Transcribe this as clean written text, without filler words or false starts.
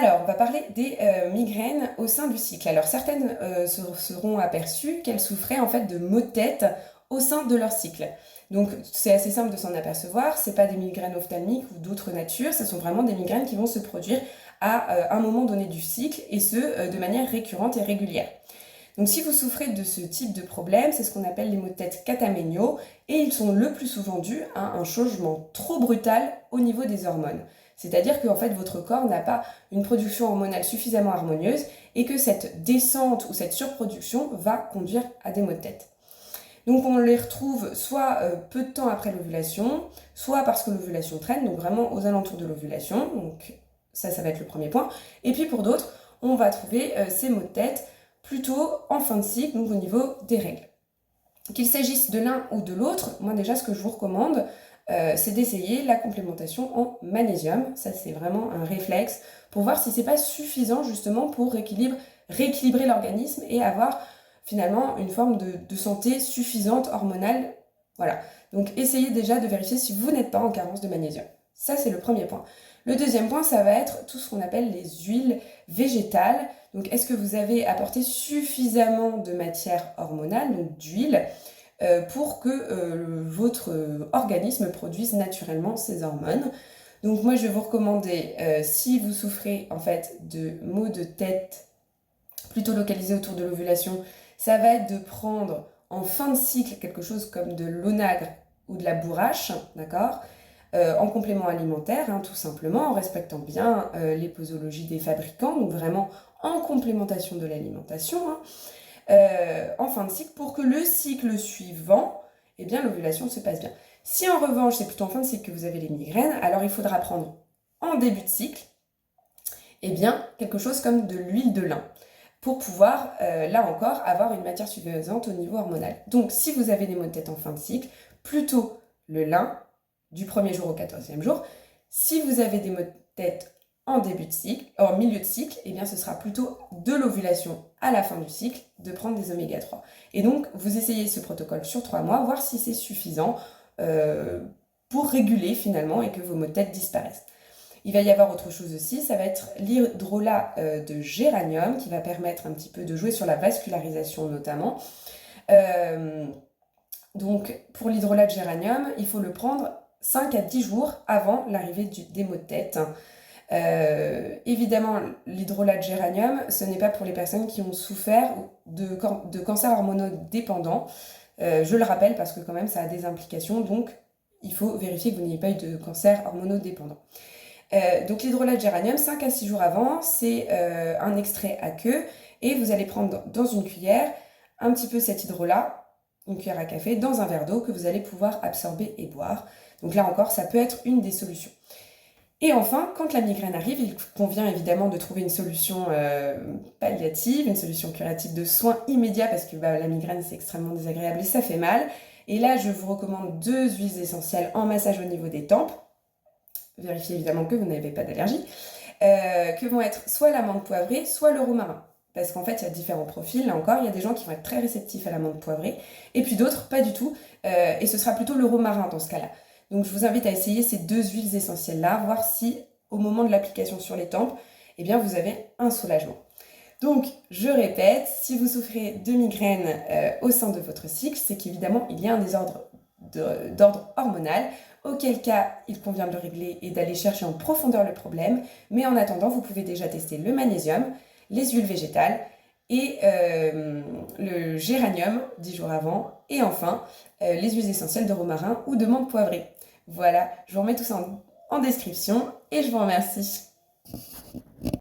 Alors, on va parler des migraines au sein du cycle. Alors, certaines seront aperçues qu'elles souffraient en fait de maux de tête au sein de leur cycle. Donc, c'est assez simple de s'en apercevoir. C'est pas des migraines ophtalmiques ou d'autres natures. Ce sont vraiment des migraines qui vont se produire à un moment donné du cycle et ce, de manière récurrente et régulière. Donc, si vous souffrez de ce type de problème, c'est ce qu'on appelle les maux de tête cataméniaux et ils sont le plus souvent dus à un changement trop brutal au niveau des hormones. C'est-à-dire que en fait, votre corps n'a pas une production hormonale suffisamment harmonieuse et que cette descente ou cette surproduction va conduire à des maux de tête. Donc on les retrouve soit peu de temps après l'ovulation, soit parce que l'ovulation traîne, donc vraiment aux alentours de l'ovulation. Donc ça va être le premier point. Et puis pour d'autres, on va trouver ces maux de tête plutôt en fin de cycle, donc au niveau des règles. Qu'il s'agisse de l'un ou de l'autre, moi déjà ce que je vous recommande, c'est d'essayer la complémentation en magnésium. Ça c'est vraiment un réflexe pour voir si c'est pas suffisant justement pour rééquilibrer l'organisme et avoir finalement une forme de santé suffisante hormonale. Voilà. Donc essayez déjà de vérifier si vous n'êtes pas en carence de magnésium. Ça c'est le premier point. Le deuxième point, ça va être tout ce qu'on appelle les huiles végétales. Donc est-ce que vous avez apporté suffisamment de matière hormonale, donc d'huile, pour que votre organisme produise naturellement ces hormones. Donc moi je vais vous recommander, si vous souffrez en fait de maux de tête plutôt localisés autour de l'ovulation, ça va être de prendre en fin de cycle quelque chose comme de l'onagre ou de la bourrache, d'accord, en complément alimentaire, hein, tout simplement, en respectant bien les posologies des fabricants, donc vraiment en complémentation de l'alimentation, hein, en fin de cycle pour que le cycle suivant, eh bien, l'ovulation se passe bien. Si en revanche, c'est plutôt en fin de cycle que vous avez les migraines, alors il faudra prendre en début de cycle, eh bien, quelque chose comme de l'huile de lin pour pouvoir, là encore, avoir une matière suffisante au niveau hormonal. Donc, si vous avez des maux de tête en fin de cycle, plutôt le lin du premier jour au 14e jour. Si vous avez des maux de tête en début de cycle, en milieu de cycle, eh bien ce sera plutôt de l'ovulation à la fin du cycle de prendre des oméga 3. Et donc, vous essayez ce protocole sur 3 mois, voir si c'est suffisant pour réguler finalement et que vos maux de tête disparaissent. Il va y avoir autre chose aussi, ça va être l'hydrolat de géranium qui va permettre un petit peu de jouer sur la vascularisation notamment. Donc, pour l'hydrolat de géranium, il faut le prendre 5 à 10 jours avant l'arrivée des maux de tête. Évidemment, l'hydrolat de géranium, ce n'est pas pour les personnes qui ont souffert de cancer hormonodépendant. Je le rappelle parce que quand même ça a des implications, donc il faut vérifier que vous n'ayez pas eu de cancer hormonodépendant. Donc l'hydrolat de géranium, 5 à 6 jours avant, c'est un extrait à queue et vous allez prendre dans une cuillère un petit peu cet hydrolat, une cuillère à café, dans un verre d'eau que vous allez pouvoir absorber et boire. Donc là encore, ça peut être une des solutions. Et enfin, quand la migraine arrive, il convient évidemment de trouver une solution palliative, une solution curative de soins immédiats parce que la migraine c'est extrêmement désagréable et ça fait mal. Et là, je vous recommande 2 huiles essentielles en massage au niveau des tempes. Vérifiez évidemment que vous n'avez pas d'allergie. Que vont être soit l'amande poivrée, soit le romarin. Parce qu'en fait, il y a différents profils. Là encore, il y a des gens qui vont être très réceptifs à l'amande poivrée et puis d'autres, pas du tout. Et ce sera plutôt le romarin dans ce cas-là. Donc je vous invite à essayer ces 2 huiles essentielles-là, voir si au moment de l'application sur les tempes, eh bien, vous avez un soulagement. Donc, je répète, si vous souffrez de migraines au sein de votre cycle, c'est qu'évidemment, il y a un désordre d'ordre hormonal, auquel cas, il convient de le régler et d'aller chercher en profondeur le problème. Mais en attendant, vous pouvez déjà tester le magnésium, les huiles végétales et le géranium 10 jours avant. Et enfin, les huiles essentielles de romarin ou de menthe poivrée. Voilà, je vous remets tout ça en description et je vous remercie.